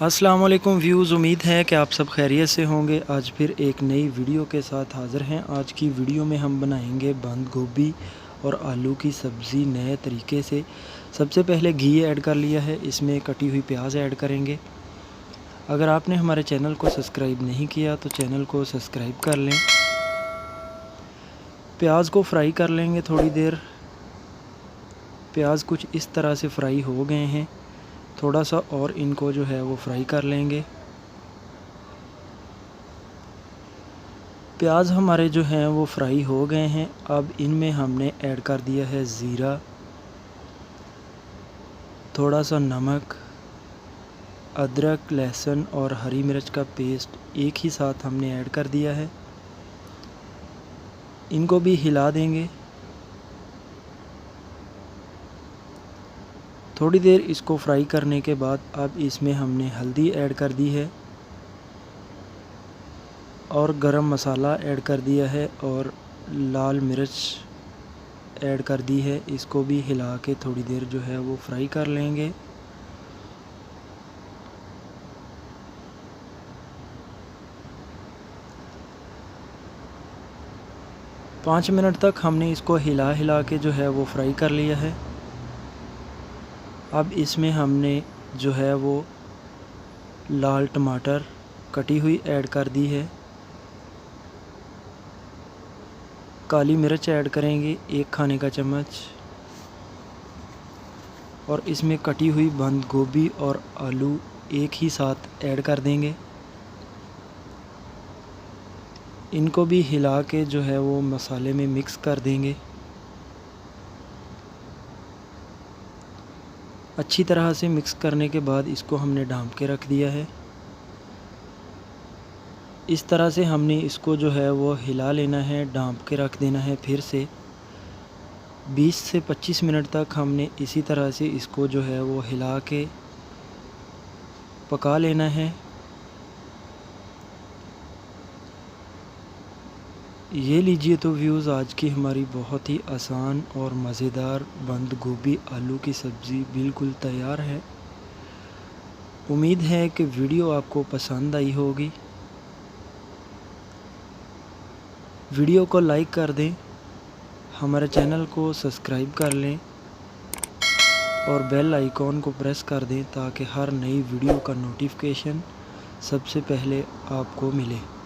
अस्सलाम वालेकुम व्यूज़, उम्मीद है कि आप सब खैरियत से होंगे। आज फिर एक नई वीडियो के साथ हाज़िर हैं। आज की वीडियो में हम बनाएंगे बंद गोभी और आलू की सब्ज़ी नए तरीके से। सबसे पहले घी ऐड कर लिया है, इसमें कटी हुई प्याज ऐड करेंगे। अगर आपने हमारे चैनल को सब्सक्राइब नहीं किया तो चैनल को सब्सक्राइब कर लें। प्याज को फ्राई कर लेंगे थोड़ी देर। प्याज कुछ इस तरह से फ्राई हो गए हैं, थोड़ा सा और इनको जो है वो फ्राई कर लेंगे। प्याज हमारे जो हैं वो फ्राई हो गए हैं। अब इनमें हमने ऐड कर दिया है ज़ीरा, थोड़ा सा नमक, अदरक, लहसुन और हरी मिर्च का पेस्ट एक ही साथ हमने ऐड कर दिया है। इनको भी हिला देंगे। थोड़ी देर इसको फ्राई करने के बाद अब इसमें हमने हल्दी ऐड कर दी है और गरम मसाला ऐड कर दिया है और लाल मिर्च ऐड कर दी है। इसको भी हिला के थोड़ी देर जो है वो फ्राई कर लेंगे। पाँच मिनट तक हमने इसको हिला हिला के जो है वो फ्राई कर लिया है। अब इसमें हमने जो है वो लाल टमाटर कटी हुई ऐड कर दी है। काली मिर्च ऐड करेंगे 1 खाने का चम्मच और इसमें कटी हुई बंद गोभी और आलू एक ही साथ ऐड कर देंगे। इनको भी हिला के जो है वो मसाले में मिक्स कर देंगे। अच्छी तरह से मिक्स करने के बाद इसको हमने ढाँप के रख दिया है। इस तरह से हमने इसको जो है वो हिला लेना है, ढाँप के रख देना है। फिर से 20 से 25 मिनट तक हमने इसी तरह से इसको जो है वो हिला के पका लेना है। ये लीजिए तो व्यूज़, आज की हमारी बहुत ही आसान और मज़ेदार बंद गोभी आलू की सब्ज़ी बिल्कुल तैयार है। उम्मीद है कि वीडियो आपको पसंद आई होगी। वीडियो को लाइक कर दें, हमारे चैनल को सब्सक्राइब कर लें और बेल आइकॉन को प्रेस कर दें ताकि हर नई वीडियो का नोटिफिकेशन सबसे पहले आपको मिले।